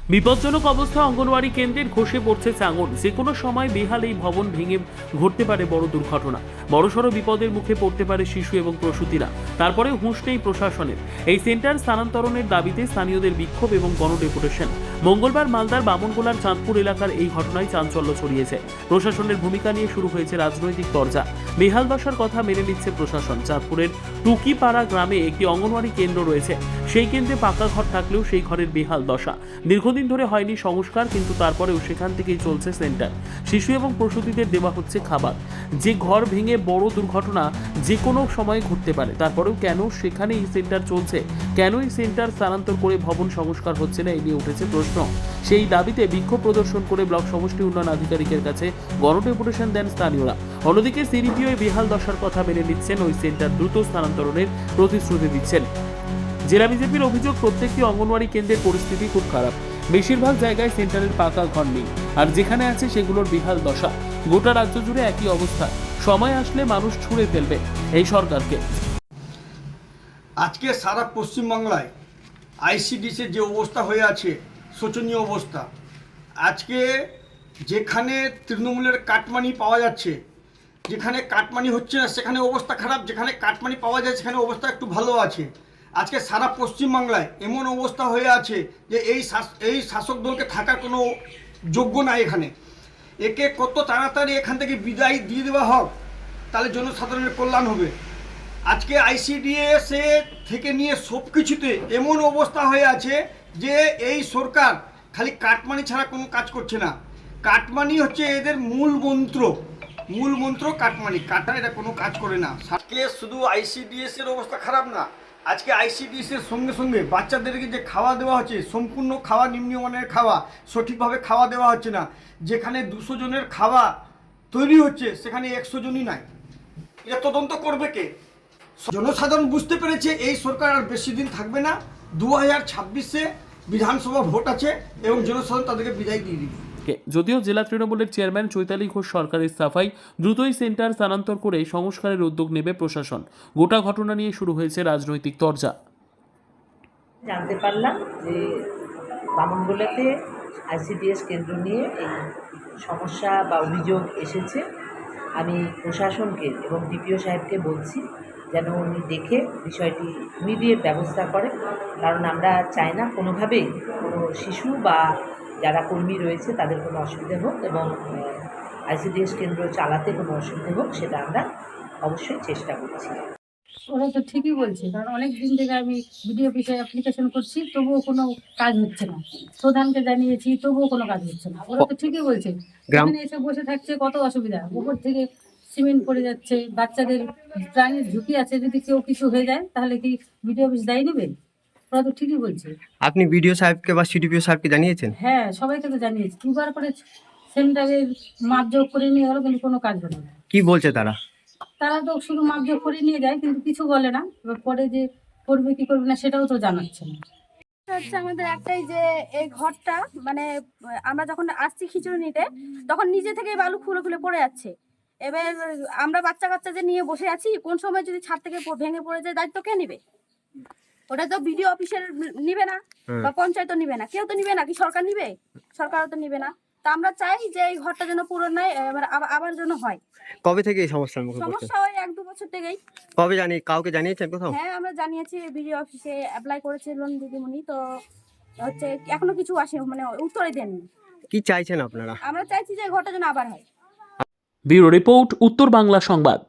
বিপজ্জনক অবস্থা অঙ্গনওয়াড়ি কেন্দ্রের খসে পড়ছে চাঙড়। যে কোনো সময় বেহাল এই ভবন ভেঙে ঘটতে পারে বড় দুর্ঘটনা। বড়সড় বিপদের মুখে পড়তে পারে শিশু এবং প্রসূতিরা। তারপরেও হুঁশ নেই প্রশাসনের। এই সেন্টার স্থানান্তরণের দাবিতে স্থানীয়দের বিক্ষোভ এবং গণডেপুটেশন। মঙ্গলবার মালদার বামনগোলার চাঁদপুর এলাকার এই ঘটনায় চাঞ্চল্য ছড়িয়েছে। প্রশাসনের ভূমিকা নিয়ে শুরু হয়েছে রাজনৈতিক তরজা। বেহাল দশার কথা মেনে নিচ্ছে প্রশাসন। চাঁদপুরের টুকিপাড়া গ্রামে একটি অঙ্গনওয়াড়ি কেন্দ্র রয়েছে। সেই কেন্দ্রে পাকা ঘর থাকলেও সেই ঘরের বেহাল দশা। দীর্ঘদিন ধরে হয়নি সংস্কার, কিন্তু তারপরেও সেখান থেকেই চলছে সেন্টার। শিশু এবং প্রসূতিদের দেওয়া হচ্ছে খাবার। যে ঘর ভেঙে বড় দুর্ঘটনা যে কোনো সময় ঘটতে পারে, তারপরেও কেন সেখানে এই সেন্টার চলছে? কেন এই সেন্টার স্থানান্তর করে ভবন সংস্কার হচ্ছে না, এই নিয়ে উঠেছে প্রশ্ন। সেই দাবিতে বিক্ষোভ প্রদর্শন করে ব্লক সমষ্টি উন্নয়ন আধিকারিকের কাছে গণডেপুটেশন দেন স্থানীয়রা। অন্যদিকে সিডিপিও বেহাল দশার কথা মেনে নিচ্ছেন, ওই সেন্টার দ্রুত স্থানান্তরণের প্রতিশ্রুতি দিচ্ছেন। জেলা বিজেপির অভিযোগ, প্রত্যেকটি অঙ্গনওয়াড়ি কেন্দ্রের পরিস্থিতি খুব খারাপ। বেশিরভাগ জায়গায় সেন্টারের পাকা ঘর নেই, আর যেখানে আছে সেগুলোর বেহাল দশা। গোটা রাজ্য জুড়ে একই অবস্থা। সময় আসলে মানুষ ছুঁড়ে ফেলবে এই সরকারকে। আজকে সারা পশ্চিমবাংলায় আইসিডিসির যে অবস্থা হয়ে আছে, শোচনীয় অবস্থা। আজকে যেখানে তৃণমূলের কাটমানি পাওয়া যাচ্ছে, যেখানে কাটমানি হচ্ছে না সেখানে অবস্থা খারাপ, যেখানে কাটমানি পাওয়া যায় সেখানে অবস্থা একটু ভালো আছে। আজকে সারা পশ্চিমবাংলায় এমন অবস্থা হয়ে আছে যে এই শাসক দলকে থাকার কোনো যোগ্য নাই এখানে। একে কত তাড়াতাড়ি এখান থেকে বিদায় দিয়ে দেওয়া হোক, তাহলে জনসাধারণের কল্যাণ হবে। আজকে আইসিডিএস থেকে নিয়ে সব কিছুতে এমন অবস্থা হয়ে আছে যে এই সরকার খালি কাটমানি ছাড়া কোনো কাজ করছে না। কাটমানি হচ্ছে এদের মূল মন্ত্র কাটমানি। কাটা এটা কোনো কাজ করে না। আজকে শুধু আইসিডিএস এর অবস্থা খারাপ না, আজকে আইসিডিএস এর সঙ্গে সঙ্গে বাচ্চাদেরকে যে খাওয়া দেওয়া হচ্ছে, সম্পূর্ণ খাওয়া নিম্নমানের খাওয়া, সঠিকভাবে খাওয়া দেওয়া হচ্ছে না। যেখানে 200 জনের খাওয়া তৈরি হচ্ছে সেখানে 100 জনই নাই। এটা তদন্ত করবে কে? জনসাধারণ বুঝতে পেরেছে এই সরকার আর বেশি দিন থাকবে না। 2026-এ বিধানসভা ভোট আছে এবং জনসাধারণ তাদেরকে বিদায় দিয়ে দিবে। যদিও জেলা তৃণমূলের চেয়ারম্যান চৈতালি ঘোষ সরকারের সাফাই, দ্রুতই সেন্টার স্থানান্তর করে সংস্কারের উদ্যোগ নেবে প্রশাসন। গোটা ঘটনা নিয়ে শুরু হয়েছে রাজনৈতিক তরজা। জানতে পারলাম যে বামনগোলাতে আইসিডিএস কেন্দ্র নিয়ে এই সমস্যা বা অভিযোগ এসেছে। আমি প্রশাসনকে এবং ডিপিও সাহেবকে বলছি যেন উনি দেখে বিষয়টি ইমিডিয়েট ব্যবস্থা করে, কারণ আমরা চাই না কোনোভাবেই কোনো শিশু বা যারা কর্মী রয়েছে তাদের কোনো অসুবিধা হোক এবং আইসিডিএস কেন্দ্র চালাতে কোনো অসুবিধা হোক, সেটা আমরা অবশ্যই চেষ্টা করছি। ওরা তো ঠিকই বলছে, কারণ অনেক দিন থেকে আমি বিডিও অফিসে অ্যাপ্লিকেশন করছি, তবুও কোনো কাজ হচ্ছে না। প্রধানকে জানিয়েছি, তবুও কোনো কাজ হচ্ছে না। ওরা তো ঠিকই বলছে, এখানে এসে বসে থাকছে, কত অসুবিধা। উপর থেকে সিমেন্ট পড়ে যাচ্ছে, বাচ্চাদের প্রাণের ঝুঁকি আছে। যদি কেউ কিছু হয়ে যায় তাহলে কি বিডিও অফিস দায়ী নেবে? ওরা তো ঠিকই বলছে। আপনি বিডিও সাহেবকে বা সিডিপিও সাহেবকে জানিয়েছেন? হ্যাঁ, সবাইকে তো জানিয়েছি। 2বার করে সেন্টারের মাপজোক করে নিয়ে গেলো, কিন্তু কোনো কাজ হলো না। কি বলছে তারা? তারা তো শুধু মাপজোক করে নিয়ে যায়, কিন্তু কিছু বলে না। এবার পরে যে করবে কি করবে না সেটাও তো জানাচ্ছে না। হচ্ছে আমাদের একটাই যে এই ঘরটা মানে আমরা যখন আসছি খিচুড়ি নিতে, তখন নিজে থেকে বালু খুলে খুলে পড়ে যাচ্ছে। এবার আমরা বাচ্চা কাচ্চা যে নিয়ে বসে আছি, কোন সময় যদি ছাদ থেকে ভেঙে পড়ে যায় দায়িত্ব কে নিবে? ওটা তো বিডিও অফিসের নিবে না বা পঞ্চায়েতও নিবে না, কেউ তো নিবে না। কি সরকার নিবে? সরকারও তো নিবে না। তা আমরা চাই যে এই ঘরটা যেন পূরণ হয়, এবার আবার যেন হয়। কবে থেকে এই সমস্যার মুখে পড়ছেন? সমস্যা ওই 1-2 বছর থেকেই। কবে কাউকে জানিয়েছেন কোথাও? হ্যাঁ, আমরা জানিয়েছি, বিডিও অফিসে অ্যাপ্লাই করেছিলেন দিদিমণি, তো হচ্ছে এখনো কিছু আসে মানে উত্তরই দেননি। কি চাইছেন আপনারা? আমরা চাইছি যে ঘরটা যেন আবার হয়। ব্যুরো রিপোর্ট, উত্তর বাংলা সংবাদ।